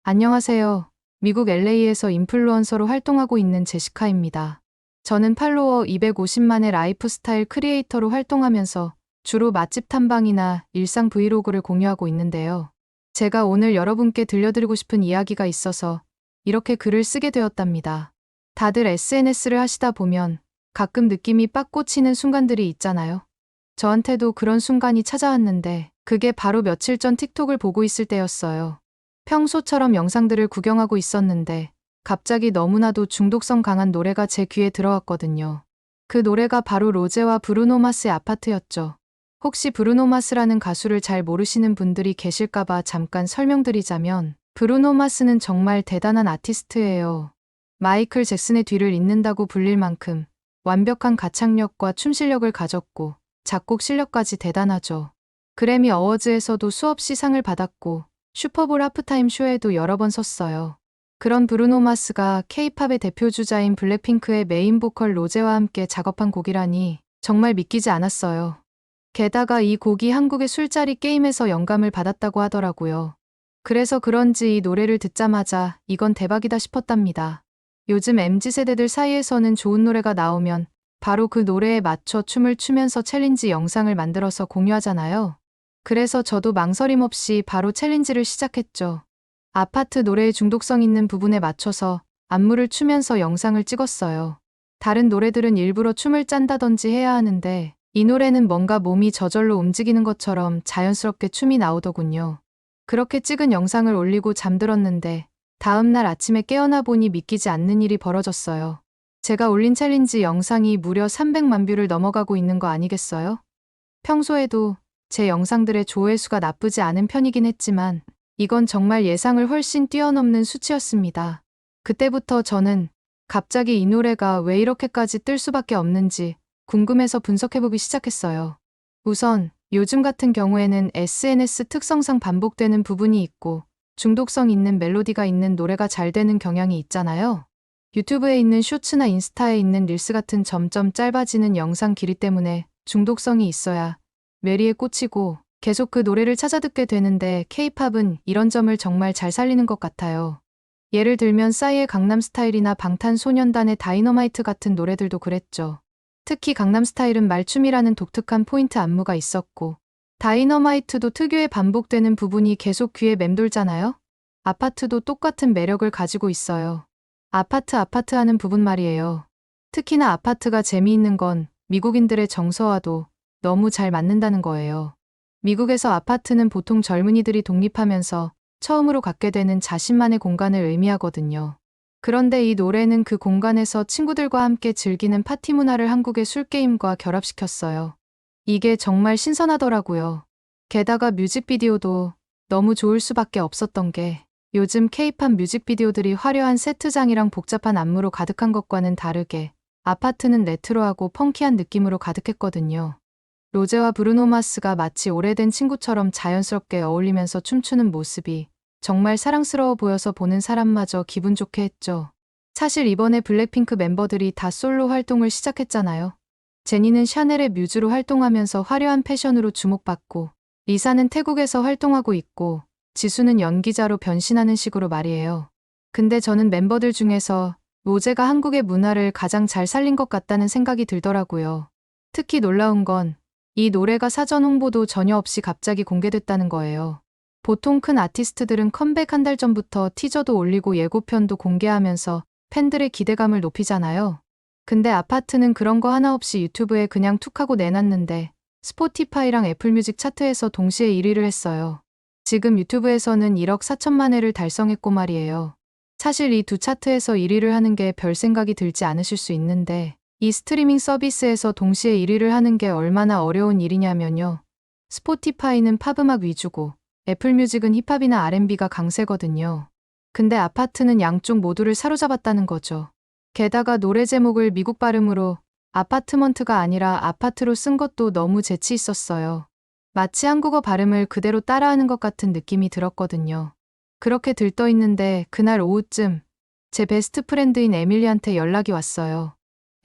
안녕하세요. 미국 LA에서 인플루언서로 활동하고 있는 제시카입니다. 저는 팔로워 250만의 라이프스타일 크리에이터로 활동하면서 주로 맛집 탐방이나 일상 브이로그를 공유하고 있는데요. 제가 오늘 여러분께 들려드리고 싶은 이야기가 있어서 이렇게 글을 쓰게 되었답니다. 다들 SNS를 하시다 보면 가끔 느낌이 빡 꽂히는 순간들이 있잖아요. 저한테도 그런 순간이 찾아왔는데 그게 바로 며칠 전 틱톡을 보고 있을 때였어요. 평소처럼 영상들을 구경하고 있었는데 갑자기 너무나도 중독성 강한 노래가 제 귀에 들어왔거든요. 그 노래가 바로 로제와 브루노 마스의 아파트였죠. 혹시 브루노 마스라는 가수를 잘 모르시는 분들이 계실까봐 잠깐 설명드리자면 브루노 마스는 정말 대단한 아티스트예요. 마이클 잭슨의 뒤를 잇는다고 불릴 만큼 완벽한 가창력과 춤 실력을 가졌고 작곡 실력까지 대단하죠. 그래미 어워즈에서도 수없이 상을 받았고 슈퍼볼 하프타임 쇼에도 여러 번 섰어요. 그런 브루노 마스가 K-팝의 대표 주자인 블랙핑크의 메인 보컬 로제와 함께 작업한 곡이라니 정말 믿기지 않았어요. 게다가 이 곡이 한국의 술자리 게임에서 영감을 받았다고 하더라고요. 그래서 그런지 이 노래를 듣자마자 이건 대박이다 싶었답니다. 요즘 MZ세대들 사이에서는 좋은 노래가 나오면 바로 그 노래에 맞춰 춤을 추면서 챌린지 영상을 만들어서 공유하잖아요. 그래서 저도 망설임 없이 바로 챌린지를 시작했죠. 아파트 노래의 중독성 있는 부분에 맞춰서 안무를 추면서 영상을 찍었어요. 다른 노래들은 일부러 춤을 짠다든지 해야 하는데 이 노래는 뭔가 몸이 저절로 움직이는 것처럼 자연스럽게 춤이 나오더군요. 그렇게 찍은 영상을 올리고 잠들었는데 다음날 아침에 깨어나 보니 믿기지 않는 일이 벌어졌어요. 제가 올린 챌린지 영상이 무려 300만 뷰를 넘어가고 있는 거 아니겠어요? 평소에도 제 영상들의 조회수가 나쁘지 않은 편이긴 했지만 이건 정말 예상을 훨씬 뛰어넘는 수치였습니다. 그때부터 저는 갑자기 이 노래가 왜 이렇게까지 뜰 수밖에 없는지 궁금해서 분석해보기 시작했어요. 우선 요즘 같은 경우에는 SNS 특성상 반복되는 부분이 있고 중독성 있는 멜로디가 있는 노래가 잘 되는 경향이 있잖아요. 유튜브에 있는 쇼츠나 인스타에 있는 릴스 같은 점점 짧아지는 영상 길이 때문에 중독성이 있어야 뇌리에 꽂히고 계속 그 노래를 찾아 듣게 되는데 K-팝은 이런 점을 정말 잘 살리는 것 같아요. 예를 들면 싸이의 강남스타일이나 방탄소년단의 다이너마이트 같은 노래들도 그랬죠. 특히 강남스타일은 말춤이라는 독특한 포인트 안무가 있었고 다이너마이트도 특유의 반복되는 부분이 계속 귀에 맴돌잖아요. 아파트도 똑같은 매력을 가지고 있어요. 아파트 하는 부분 말이에요. 특히나 아파트가 재미있는 건 미국인들의 정서와도 너무 잘 맞는다는 거예요. 미국에서 아파트는 보통 젊은이들이 독립하면서 처음으로 갖게 되는 자신만의 공간을 의미하거든요. 그런데 이 노래는 그 공간에서 친구들과 함께 즐기는 파티 문화를 한국의 술게임과 결합시켰어요. 이게 정말 신선하더라고요. 게다가 뮤직비디오도 너무 좋을 수밖에 없었던 게 요즘 K-팝 뮤직비디오들이 화려한 세트장이랑 복잡한 안무로 가득한 것과는 다르게 아파트는 레트로하고 펑키한 느낌으로 가득했거든요. 로제와 브루노 마스가 마치 오래된 친구처럼 자연스럽게 어울리면서 춤추는 모습이 정말 사랑스러워 보여서 보는 사람마저 기분 좋게 했죠. 사실 이번에 블랙핑크 멤버들이 다 솔로 활동을 시작했잖아요. 제니는 샤넬의 뮤즈로 활동하면서 화려한 패션으로 주목받고 리사는 태국에서 활동하고 있고 지수는 연기자로 변신하는 식으로 말이에요. 근데 저는 멤버들 중에서 로제가 한국의 문화를 가장 잘 살린 것 같다는 생각이 들더라고요. 특히 놀라운 건 이 노래가 사전 홍보도 전혀 없이 갑자기 공개됐다는 거예요. 보통 큰 아티스트들은 컴백 한 달 전부터 티저도 올리고 예고편도 공개하면서 팬들의 기대감을 높이잖아요. 근데 아파트는 그런 거 하나 없이 유튜브에 그냥 툭 하고 내놨는데 스포티파이랑 애플뮤직 차트에서 동시에 1위를 했어요. 지금 유튜브에서는 1억 4천만 회를 달성했고 말이에요. 사실 이 두 차트에서 1위를 하는 게 별 생각이 들지 않으실 수 있는데 이 스트리밍 서비스에서 동시에 1위를 하는 게 얼마나 어려운 일이냐면요. 스포티파이는 팝음악 위주고 애플뮤직은 힙합이나 R&B가 강세거든요. 근데 아파트는 양쪽 모두를 사로잡았다는 거죠. 게다가 노래 제목을 미국 발음으로 아파트먼트가 아니라 아파트로 쓴 것도 너무 재치 있었어요. 마치 한국어 발음을 그대로 따라하는 것 같은 느낌이 들었거든요. 그렇게 들떠있는데 그날 오후쯤 제 베스트 프렌드인 에밀리한테 연락이 왔어요.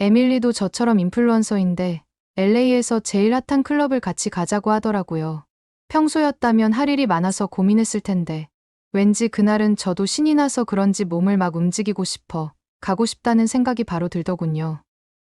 에밀리도 저처럼 인플루언서인데 LA에서 제일 핫한 클럽을 같이 가자고 하더라고요. 평소였다면 할 일이 많아서 고민했을 텐데 왠지 그날은 저도 신이 나서 그런지 몸을 막 움직이고 싶어 가고 싶다는 생각이 바로 들더군요.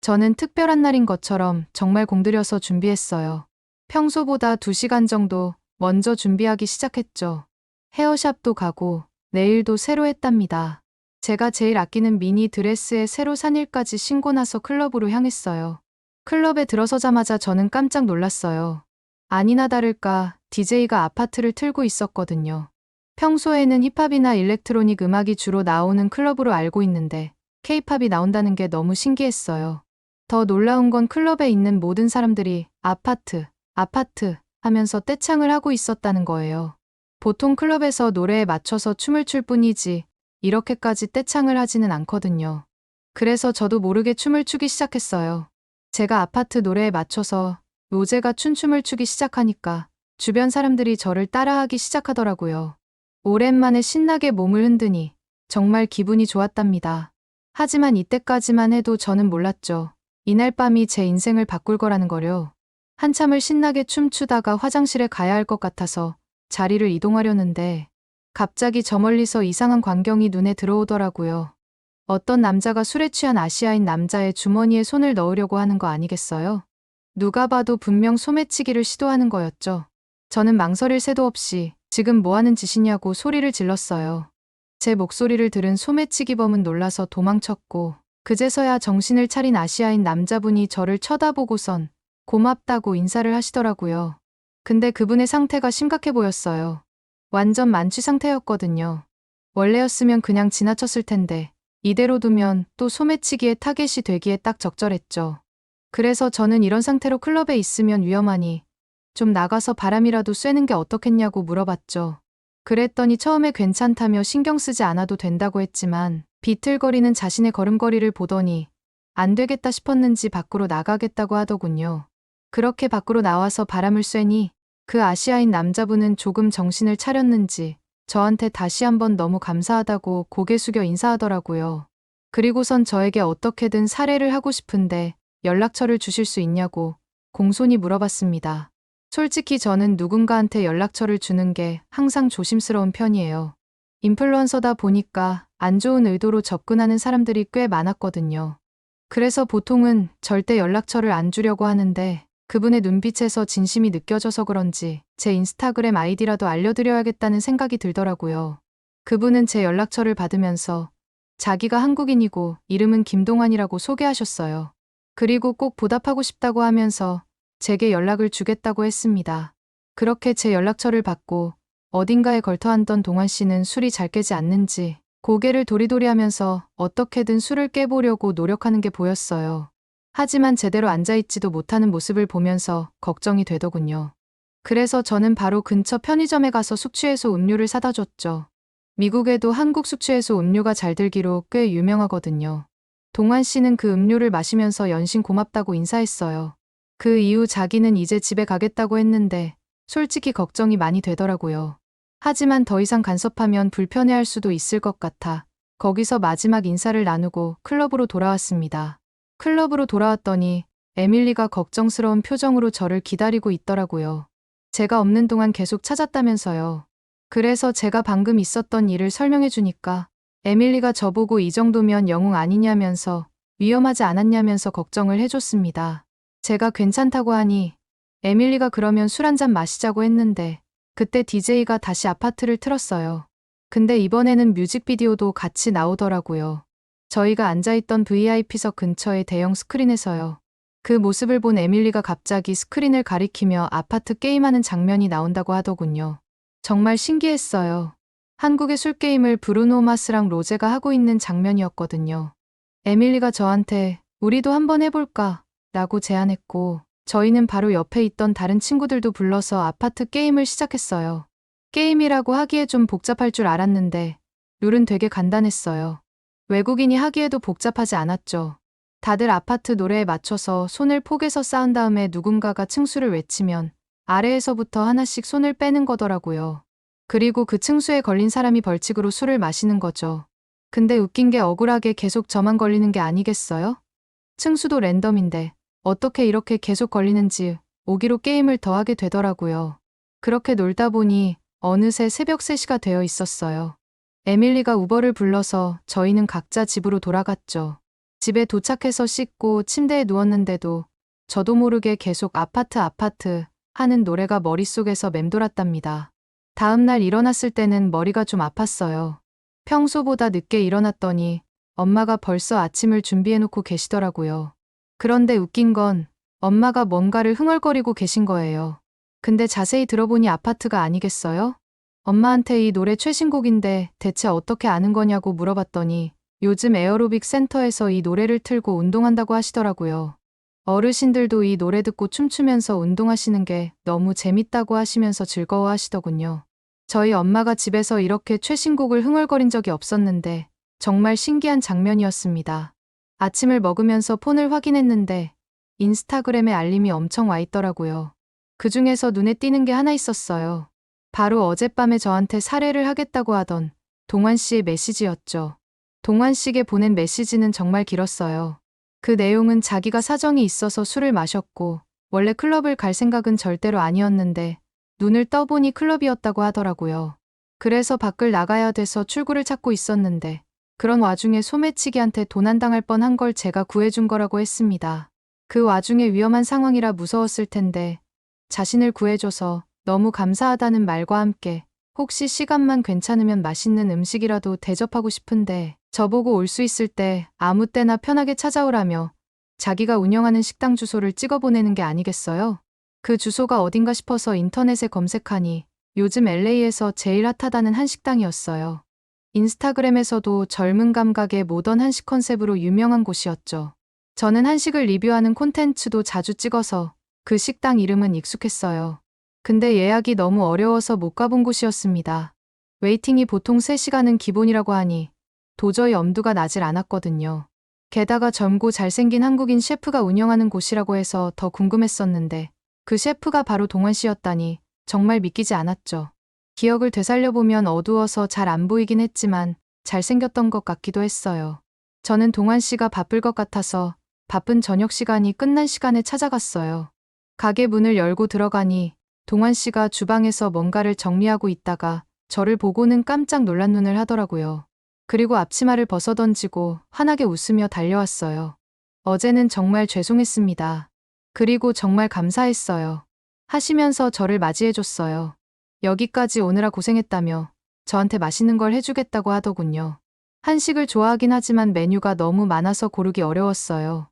저는 특별한 날인 것처럼 정말 공들여서 준비했어요. 평소보다 2시간 정도 먼저 준비하기 시작했죠. 헤어샵도 가고 네일도 새로 했답니다. 제가 제일 아끼는 미니 드레스에 새로 산 일까지 신고 나서 클럽으로 향했어요. 클럽에 들어서자마자 저는 깜짝 놀랐어요. 아니나 다를까 DJ가 아파트를 틀고 있었거든요. 평소에는 힙합이나 일렉트로닉 음악이 주로 나오는 클럽으로 알고 있는데 K-팝이 나온다는 게 너무 신기했어요. 더 놀라운 건 클럽에 있는 모든 사람들이 아파트, 아파트 하면서 떼창을 하고 있었다는 거예요. 보통 클럽에서 노래에 맞춰서 춤을 출 뿐이지 이렇게까지 떼창을 하지는 않거든요. 그래서 저도 모르게 춤을 추기 시작했어요. 제가 아파트 노래에 맞춰서 로제가 춤을 추기 시작하니까 주변 사람들이 저를 따라하기 시작하더라고요. 오랜만에 신나게 몸을 흔드니 정말 기분이 좋았답니다. 하지만 이때까지만 해도 저는 몰랐죠. 이날 밤이 제 인생을 바꿀 거라는 거요. 한참을 신나게 춤추다가 화장실에 가야 할 것 같아서 자리를 이동하려는데 갑자기 저 멀리서 이상한 광경이 눈에 들어오더라고요. 어떤 남자가 술에 취한 아시아인 남자의 주머니에 손을 넣으려고 하는 거 아니겠어요? 누가 봐도 분명 소매치기를 시도하는 거였죠. 저는 망설일 새도 없이 지금 뭐 하는 짓이냐고 소리를 질렀어요. 제 목소리를 들은 소매치기범은 놀라서 도망쳤고 그제서야 정신을 차린 아시아인 남자분이 저를 쳐다보고선 고맙다고 인사를 하시더라고요. 근데 그분의 상태가 심각해 보였어요. 완전 만취 상태였거든요. 원래였으면 그냥 지나쳤을 텐데 이대로 두면 또 소매치기의 타겟이 되기에 딱 적절했죠. 그래서 저는 이런 상태로 클럽에 있으면 위험하니 좀 나가서 바람이라도 쐬는 게 어떻겠냐고 물어봤죠. 그랬더니 처음에 괜찮다며 신경 쓰지 않아도 된다고 했지만 비틀거리는 자신의 걸음걸이를 보더니 안 되겠다 싶었는지 밖으로 나가겠다고 하더군요. 그렇게 밖으로 나와서 바람을 쐬니 그 아시아인 남자분은 조금 정신을 차렸는지 저한테 다시 한번 너무 감사하다고 고개 숙여 인사하더라고요. 그리고선 저에게 어떻게든 살해를 하고 싶은데 연락처를 주실 수 있냐고 공손히 물어봤습니다. 솔직히 저는 누군가한테 연락처를 주는 게 항상 조심스러운 편이에요. 인플루언서다 보니까 안 좋은 의도로 접근하는 사람들이 꽤 많았거든요. 그래서 보통은 절대 연락처를 안 주려고 하는데 그분의 눈빛에서 진심이 느껴져서 그런지 제 인스타그램 아이디라도 알려드려야겠다는 생각이 들더라고요. 그분은 제 연락처를 받으면서 자기가 한국인이고 이름은 김동완이라고 소개하셨어요. 그리고 꼭 보답하고 싶다고 하면서 제게 연락을 주겠다고 했습니다. 그렇게 제 연락처를 받고 어딘가에 걸터앉던 동환 씨는 술이 잘 깨지 않는지 고개를 도리도리하면서 어떻게든 술을 깨보려고 노력하는 게 보였어요. 하지만 제대로 앉아있지도 못하는 모습을 보면서 걱정이 되더군요. 그래서 저는 바로 근처 편의점에 가서 숙취해소 음료를 사다 줬죠. 미국에도 한국 숙취해소 음료가 잘 들기로 꽤 유명하거든요. 동환 씨는 그 음료를 마시면서 연신 고맙다고 인사했어요. 그 이후 자기는 이제 집에 가겠다고 했는데 솔직히 걱정이 많이 되더라고요. 하지만 더 이상 간섭하면 불편해할 수도 있을 것 같아 거기서 마지막 인사를 나누고 클럽으로 돌아왔습니다. 클럽으로 돌아왔더니 에밀리가 걱정스러운 표정으로 저를 기다리고 있더라고요. 제가 없는 동안 계속 찾았다면서요. 그래서 제가 방금 있었던 일을 설명해 주니까 에밀리가 저보고 이 정도면 영웅 아니냐면서 위험하지 않았냐면서 걱정을 해줬습니다. 제가 괜찮다고 하니 에밀리가 그러면 술 한잔 마시자고 했는데 그때 DJ가 다시 아파트를 틀었어요. 근데 이번에는 뮤직비디오도 같이 나오더라고요. 저희가 앉아있던 VIP석 근처의 대형 스크린에서요. 그 모습을 본 에밀리가 갑자기 스크린을 가리키며 아파트 게임하는 장면이 나온다고 하더군요. 정말 신기했어요. 한국의 술게임을 브루노 마스랑 로제가 하고 있는 장면이었거든요. 에밀리가 저한테 우리도 한번 해볼까? 라고 제안했고 저희는 바로 옆에 있던 다른 친구들도 불러서 아파트 게임을 시작했어요. 게임이라고 하기에 좀 복잡할 줄 알았는데 룰은 되게 간단했어요. 외국인이 하기에도 복잡하지 않았죠. 다들 아파트 노래에 맞춰서 손을 포개서 쌓은 다음에 누군가가 층수를 외치면 아래에서부터 하나씩 손을 빼는 거더라고요. 그리고 그 층수에 걸린 사람이 벌칙으로 술을 마시는 거죠. 근데 웃긴 게 억울하게 계속 저만 걸리는 게 아니겠어요? 층수도 랜덤인데 어떻게 이렇게 계속 걸리는지 오기로 게임을 더 하게 되더라고요. 그렇게 놀다 보니 어느새 새벽 3시가 되어 있었어요. 에밀리가 우버를 불러서 저희는 각자 집으로 돌아갔죠. 집에 도착해서 씻고 침대에 누웠는데도 저도 모르게 계속 아파트 하는 노래가 머릿속에서 맴돌았답니다. 다음날 일어났을 때는 머리가 좀 아팠어요. 평소보다 늦게 일어났더니 엄마가 벌써 아침을 준비해놓고 계시더라고요. 그런데 웃긴 건 엄마가 뭔가를 흥얼거리고 계신 거예요. 근데 자세히 들어보니 아파트가 아니겠어요? 엄마한테 이 노래 최신곡인데 대체 어떻게 아는 거냐고 물어봤더니 요즘 에어로빅 센터에서 이 노래를 틀고 운동한다고 하시더라고요. 어르신들도 이 노래 듣고 춤추면서 운동하시는 게 너무 재밌다고 하시면서 즐거워하시더군요. 저희 엄마가 집에서 이렇게 최신곡을 흥얼거린 적이 없었는데 정말 신기한 장면이었습니다. 아침을 먹으면서 폰을 확인했는데 인스타그램에 알림이 엄청 와 있더라고요. 그 중에서 눈에 띄는 게 하나 있었어요. 바로 어젯밤에 저한테 살해를 하겠다고 하던 동환 씨의 메시지였죠. 동환 씨에게 보낸 메시지는 정말 길었어요. 그 내용은 자기가 사정이 있어서 술을 마셨고 원래 클럽을 갈 생각은 절대로 아니었는데 눈을 떠보니 클럽이었다고 하더라고요. 그래서 밖을 나가야 돼서 출구를 찾고 있었는데 그런 와중에 소매치기한테 도난당할 뻔한 걸 제가 구해준 거라고 했습니다. 그 와중에 위험한 상황이라 무서웠을 텐데 자신을 구해줘서 너무 감사하다는 말과 함께 혹시 시간만 괜찮으면 맛있는 음식이라도 대접하고 싶은데 저보고 올 수 있을 때 아무 때나 편하게 찾아오라며 자기가 운영하는 식당 주소를 찍어보내는 게 아니겠어요? 그 주소가 어딘가 싶어서 인터넷에 검색하니 요즘 LA에서 제일 핫하다는 한식당이었어요. 인스타그램에서도 젊은 감각의 모던 한식 컨셉으로 유명한 곳이었죠. 저는 한식을 리뷰하는 콘텐츠도 자주 찍어서 그 식당 이름은 익숙했어요. 근데 예약이 너무 어려워서 못 가본 곳이었습니다. 웨이팅이 보통 3시간은 기본이라고 하니 도저히 엄두가 나질 않았거든요. 게다가 젊고 잘생긴 한국인 셰프가 운영하는 곳이라고 해서 더 궁금했었는데 그 셰프가 바로 동환 씨였다니 정말 믿기지 않았죠. 기억을 되살려보면 어두워서 잘 안 보이긴 했지만 잘생겼던 것 같기도 했어요. 저는 동환 씨가 바쁠 것 같아서 바쁜 저녁 시간이 끝난 시간에 찾아갔어요. 가게 문을 열고 들어가니 동환 씨가 주방에서 뭔가를 정리하고 있다가 저를 보고는 깜짝 놀란 눈을 하더라고요. 그리고 앞치마를 벗어던지고 환하게 웃으며 달려왔어요. 어제는 정말 죄송했습니다. 그리고 정말 감사했어요. 하시면서 저를 맞이해줬어요. 여기까지 오느라 고생했다며 저한테 맛있는 걸 해주겠다고 하더군요. 한식을 좋아하긴 하지만 메뉴가 너무 많아서 고르기 어려웠어요.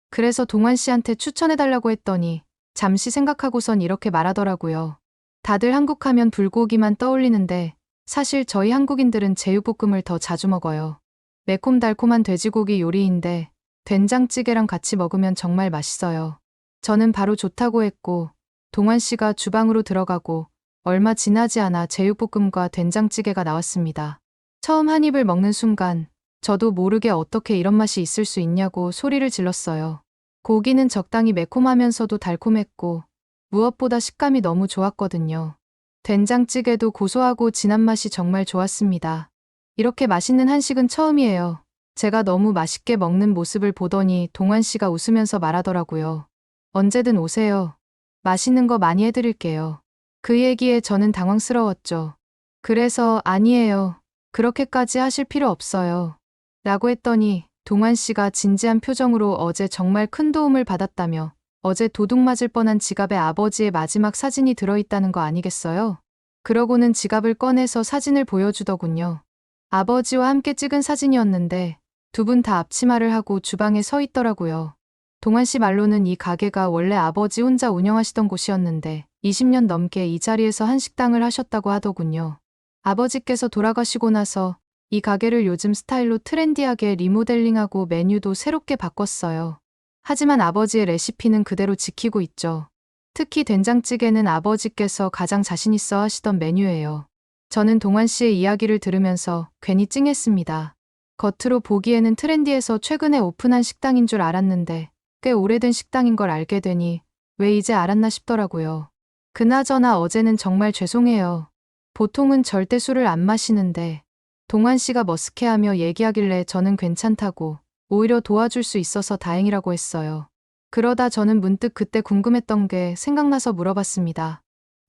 그래서 동환 씨한테 추천해달라고 했더니 잠시 생각하고선 이렇게 말하더라고요. 다들 한국 하면 불고기만 떠올리는데 사실 저희 한국인들은 제육볶음을 더 자주 먹어요. 매콤달콤한 돼지고기 요리인데 된장찌개랑 같이 먹으면 정말 맛있어요. 저는 바로 좋다고 했고 동환 씨가 주방으로 들어가고 얼마 지나지 않아 제육볶음과 된장찌개가 나왔습니다. 처음 한 입을 먹는 순간 저도 모르게 어떻게 이런 맛이 있을 수 있냐고 소리를 질렀어요. 고기는 적당히 매콤하면서도 달콤했고 무엇보다 식감이 너무 좋았거든요. 된장찌개도 고소하고 진한 맛이 정말 좋았습니다. 이렇게 맛있는 한식은 처음이에요. 제가 너무 맛있게 먹는 모습을 보더니 동환 씨가 웃으면서 말하더라고요. 언제든 오세요. 맛있는 거 많이 해드릴게요. 그 얘기에 저는 당황스러웠죠. 그래서 아니에요. 그렇게까지 하실 필요 없어요. 라고 했더니 동환 씨가 진지한 표정으로 어제 정말 큰 도움을 받았다며 어제 도둑 맞을 뻔한 지갑에 아버지의 마지막 사진이 들어있다는 거 아니겠어요? 그러고는 지갑을 꺼내서 사진을 보여주더군요. 아버지와 함께 찍은 사진이었는데 두 분 다 앞치마를 하고 주방에 서 있더라고요. 동환 씨 말로는 이 가게가 원래 아버지 혼자 운영하시던 곳이었는데 20년 넘게 이 자리에서 한식당을 하셨다고 하더군요. 아버지께서 돌아가시고 나서 이 가게를 요즘 스타일로 트렌디하게 리모델링하고 메뉴도 새롭게 바꿨어요. 하지만 아버지의 레시피는 그대로 지키고 있죠. 특히 된장찌개는 아버지께서 가장 자신 있어 하시던 메뉴예요. 저는 동환 씨의 이야기를 들으면서 괜히 찡했습니다. 겉으로 보기에는 트렌디해서 최근에 오픈한 식당인 줄 알았는데 꽤 오래된 식당인 걸 알게 되니 왜 이제 알았나 싶더라고요. 그나저나 어제는 정말 죄송해요. 보통은 절대 술을 안 마시는데 동환 씨가 머쓱해하며 얘기하길래 저는 괜찮다고 오히려 도와줄 수 있어서 다행이라고 했어요. 그러다 저는 문득 그때 궁금했던 게 생각나서 물어봤습니다.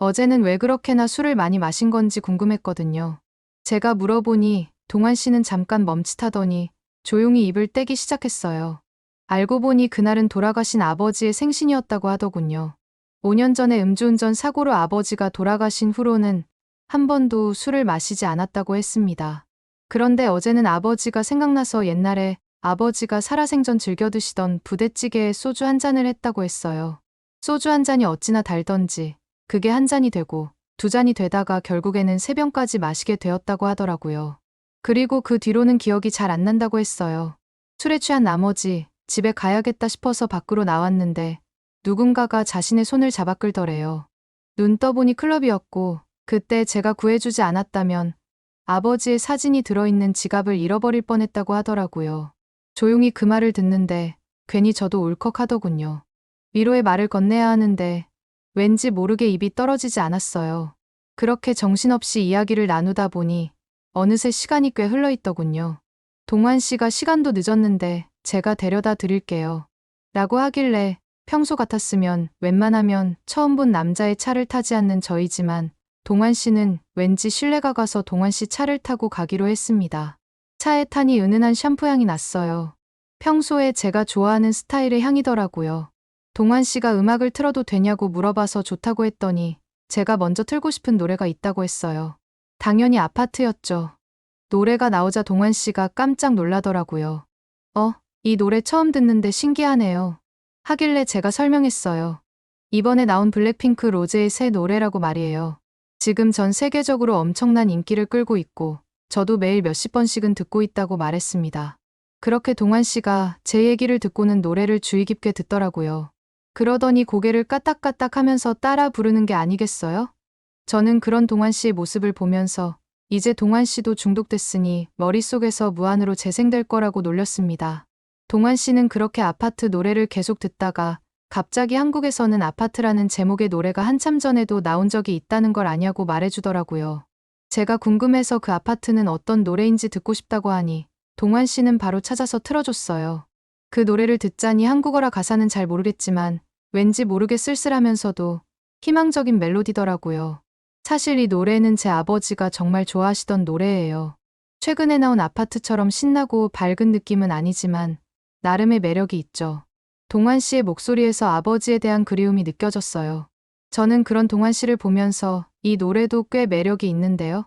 어제는 왜 그렇게나 술을 많이 마신 건지 궁금했거든요. 제가 물어보니 동환 씨는 잠깐 멈칫하더니 조용히 입을 떼기 시작했어요. 알고 보니 그날은 돌아가신 아버지의 생신이었다고 하더군요. 5년 전에 음주운전 사고로 아버지가 돌아가신 후로는 한 번도 술을 마시지 않았다고 했습니다. 그런데 어제는 아버지가 생각나서 옛날에 아버지가 살아생전 즐겨 드시던 부대찌개에 소주 한 잔을 했다고 했어요. 소주 한 잔이 어찌나 달던지 그게 한 잔이 되고 두 잔이 되다가 결국에는 세 병까지 마시게 되었다고 하더라고요. 그리고 그 뒤로는 기억이 잘 안 난다고 했어요. 술에 취한 나머지 집에 가야겠다 싶어서 밖으로 나왔는데 누군가가 자신의 손을 잡아 끌더래요. 눈 떠보니 클럽이었고 그때 제가 구해주지 않았다면 아버지의 사진이 들어있는 지갑을 잃어버릴 뻔했다고 하더라고요. 조용히 그 말을 듣는데 괜히 저도 울컥하더군요. 위로의 말을 건네야 하는데 왠지 모르게 입이 떨어지지 않았어요. 그렇게 정신없이 이야기를 나누다 보니 어느새 시간이 꽤 흘러있더군요. 동환 씨가 시간도 늦었는데 제가 데려다 드릴게요. 라고 하길래 평소 같았으면 웬만하면 처음 본 남자의 차를 타지 않는 저이지만 동환 씨는 왠지 신뢰가 가서 동환 씨 차를 타고 가기로 했습니다. 차에 타니 은은한 샴푸 향이 났어요. 평소에 제가 좋아하는 스타일의 향이더라고요. 동환 씨가 음악을 틀어도 되냐고 물어봐서 좋다고 했더니 제가 먼저 틀고 싶은 노래가 있다고 했어요. 당연히 아파트였죠. 노래가 나오자 동환 씨가 깜짝 놀라더라고요. 이 노래 처음 듣는데 신기하네요. 하길래 제가 설명했어요. 이번에 나온 블랙핑크 로제의 새 노래라고 말이에요. 지금 전 세계적으로 엄청난 인기를 끌고 있고 저도 매일 몇십 번씩은 듣고 있다고 말했습니다. 그렇게 동환 씨가 제 얘기를 듣고는 노래를 주의 깊게 듣더라고요. 그러더니 고개를 까딱까딱 하면서 따라 부르는 게 아니겠어요? 저는 그런 동환 씨의 모습을 보면서 이제 동환 씨도 중독됐으니 머릿속에서 무한으로 재생될 거라고 놀렸습니다. 동환 씨는 그렇게 아파트 노래를 계속 듣다가 갑자기 한국에서는 아파트라는 제목의 노래가 한참 전에도 나온 적이 있다는 걸 아냐고 말해주더라고요. 제가 궁금해서 그 아파트는 어떤 노래인지 듣고 싶다고 하니 동환 씨는 바로 찾아서 틀어줬어요. 그 노래를 듣자니 한국어라 가사는 잘 모르겠지만 왠지 모르게 쓸쓸하면서도 희망적인 멜로디더라고요. 사실 이 노래는 제 아버지가 정말 좋아하시던 노래예요. 최근에 나온 아파트처럼 신나고 밝은 느낌은 아니지만 나름의 매력이 있죠. 동환 씨의 목소리에서 아버지에 대한 그리움이 느껴졌어요. 저는 그런 동환 씨를 보면서 이 노래도 꽤 매력이 있는데요.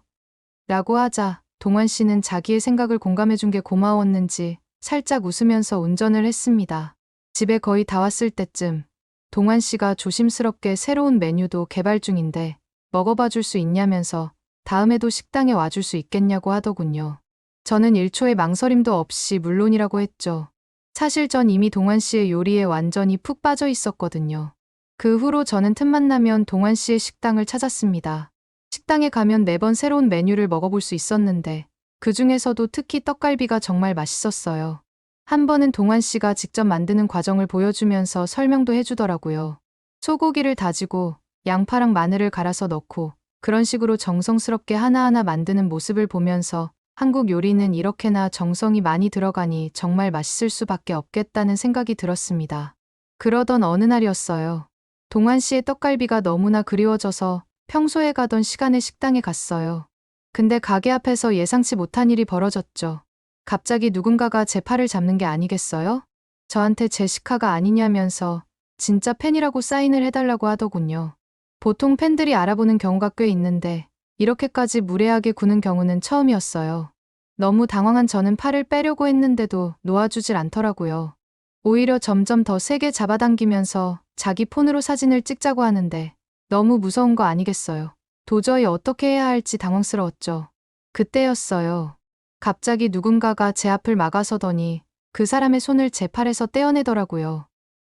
라고 하자 동환 씨는 자기의 생각을 공감해준 게 고마웠는지 살짝 웃으면서 운전을 했습니다. 집에 거의 다 왔을 때쯤 동환 씨가 조심스럽게 새로운 메뉴도 개발 중인데 먹어봐 줄 수 있냐면서 다음에도 식당에 와줄 수 있겠냐고 하더군요. 저는 1초의 망설임도 없이 물론이라고 했죠. 사실 전 이미 동환 씨의 요리에 완전히 푹 빠져 있었거든요. 그 후로 저는 틈만 나면 동환 씨의 식당을 찾았습니다. 식당에 가면 매번 새로운 메뉴를 먹어볼 수 있었는데 그 중에서도 특히 떡갈비가 정말 맛있었어요. 한 번은 동환 씨가 직접 만드는 과정을 보여주면서 설명도 해주더라고요. 소고기를 다지고 양파랑 마늘을 갈아서 넣고 그런 식으로 정성스럽게 하나하나 만드는 모습을 보면서 한국 요리는 이렇게나 정성이 많이 들어가니 정말 맛있을 수밖에 없겠다는 생각이 들었습니다. 그러던 어느 날이었어요. 동환 씨의 떡갈비가 너무나 그리워져서 평소에 가던 시간에 식당에 갔어요. 근데 가게 앞에서 예상치 못한 일이 벌어졌죠. 갑자기 누군가가 제 팔을 잡는 게 아니겠어요? 저한테 제시카가 아니냐면서 진짜 팬이라고 사인을 해달라고 하더군요. 보통 팬들이 알아보는 경우가 꽤 있는데 이렇게까지 무례하게 구는 경우는 처음이었어요. 너무 당황한 저는 팔을 빼려고 했는데도 놓아주질 않더라고요. 오히려 점점 더 세게 잡아당기면서 자기 폰으로 사진을 찍자고 하는데 너무 무서운 거 아니겠어요. 도저히 어떻게 해야 할지 당황스러웠죠. 그때였어요. 갑자기 누군가가 제 앞을 막아서더니 그 사람의 손을 제 팔에서 떼어내더라고요.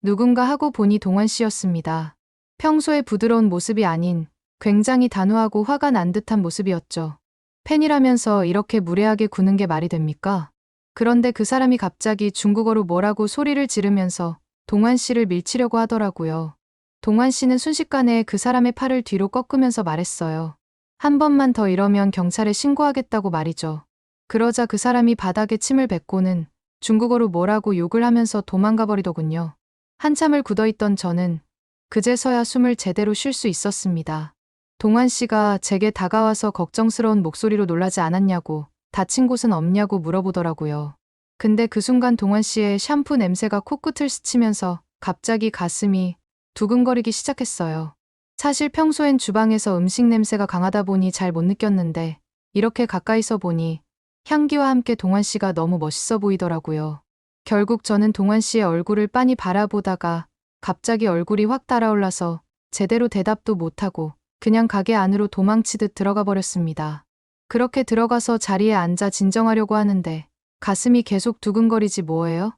누군가 하고 보니 동환 씨였습니다. 평소에 부드러운 모습이 아닌 굉장히 단호하고 화가 난 듯한 모습이었죠. 팬이라면서 이렇게 무례하게 구는 게 말이 됩니까? 그런데 그 사람이 갑자기 중국어로 뭐라고 소리를 지르면서 동환 씨를 밀치려고 하더라고요. 동환 씨는 순식간에 그 사람의 팔을 뒤로 꺾으면서 말했어요. 한 번만 더 이러면 경찰에 신고하겠다고 말이죠. 그러자 그 사람이 바닥에 침을 뱉고는 중국어로 뭐라고 욕을 하면서 도망가 버리더군요. 한참을 굳어있던 저는 그제서야 숨을 제대로 쉴 수 있었습니다. 동환 씨가 제게 다가와서 걱정스러운 목소리로 놀라지 않았냐고, 다친 곳은 없냐고 물어보더라고요. 근데 그 순간 동환 씨의 샴푸 냄새가 코끝을 스치면서 갑자기 가슴이 두근거리기 시작했어요. 사실 평소엔 주방에서 음식 냄새가 강하다 보니 잘 못 느꼈는데 이렇게 가까이서 보니 향기와 함께 동환 씨가 너무 멋있어 보이더라고요. 결국 저는 동환 씨의 얼굴을 빤히 바라보다가 갑자기 얼굴이 확 달아올라서 제대로 대답도 못하고 그냥 가게 안으로 도망치듯 들어가 버렸습니다. 그렇게 들어가서 자리에 앉아 진정하려고 하는데 가슴이 계속 두근거리지 뭐예요?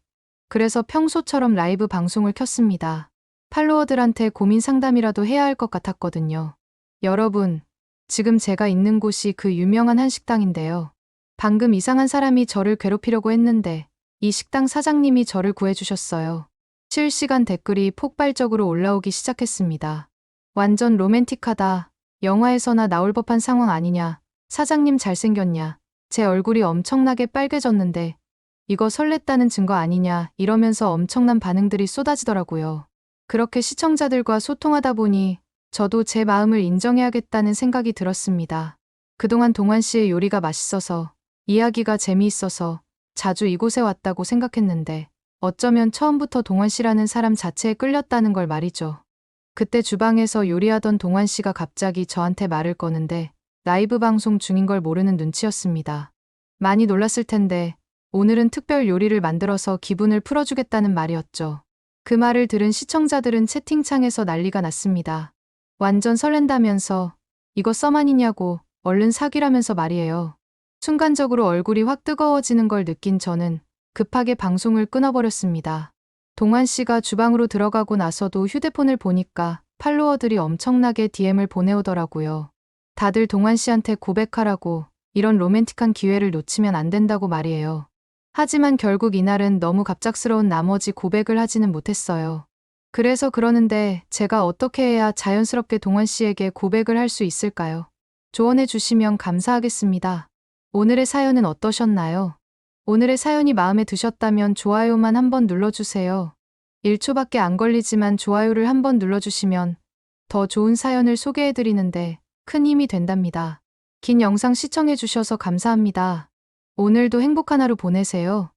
그래서 평소처럼 라이브 방송을 켰습니다. 팔로워들한테 고민 상담이라도 해야 할 것 같았거든요. 여러분, 지금 제가 있는 곳이 그 유명한 한식당인데요. 방금 이상한 사람이 저를 괴롭히려고 했는데 이 식당 사장님이 저를 구해주셨어요. 실시간 댓글이 폭발적으로 올라오기 시작했습니다. 완전 로맨틱하다. 영화에서나 나올 법한 상황 아니냐. 사장님 잘생겼냐. 제 얼굴이 엄청나게 빨개졌는데 이거 설렜다는 증거 아니냐 이러면서 엄청난 반응들이 쏟아지더라고요. 그렇게 시청자들과 소통하다 보니 저도 제 마음을 인정해야겠다는 생각이 들었습니다. 그동안 동환 씨의 요리가 맛있어서 이야기가 재미있어서 자주 이곳에 왔다고 생각했는데 어쩌면 처음부터 동환 씨라는 사람 자체에 끌렸다는 걸 말이죠. 그때 주방에서 요리하던 동환 씨가 갑자기 저한테 말을 거는데 라이브 방송 중인 걸 모르는 눈치였습니다. 많이 놀랐을 텐데 오늘은 특별 요리를 만들어서 기분을 풀어주겠다는 말이었죠. 그 말을 들은 시청자들은 채팅창에서 난리가 났습니다. 완전 설렌다면서 이거 썸 아니냐고 얼른 사귀라면서 말이에요. 순간적으로 얼굴이 확 뜨거워지는 걸 느낀 저는 급하게 방송을 끊어버렸습니다. 동환 씨가 주방으로 들어가고 나서도 휴대폰을 보니까 팔로워들이 엄청나게 DM을 보내오더라고요. 다들 동환 씨한테 고백하라고 이런 로맨틱한 기회를 놓치면 안 된다고 말이에요. 하지만 결국 이날은 너무 갑작스러운 나머지 고백을 하지는 못했어요. 그래서 그러는데 제가 어떻게 해야 자연스럽게 동환 씨에게 고백을 할 수 있을까요? 조언해 주시면 감사하겠습니다. 오늘의 사연은 어떠셨나요? 오늘의 사연이 마음에 드셨다면 좋아요만 한번 눌러주세요. 1초밖에 안 걸리지만 좋아요를 한번 눌러주시면 더 좋은 사연을 소개해드리는데 큰 힘이 된답니다. 긴 영상 시청해주셔서 감사합니다. 오늘도 행복한 하루 보내세요.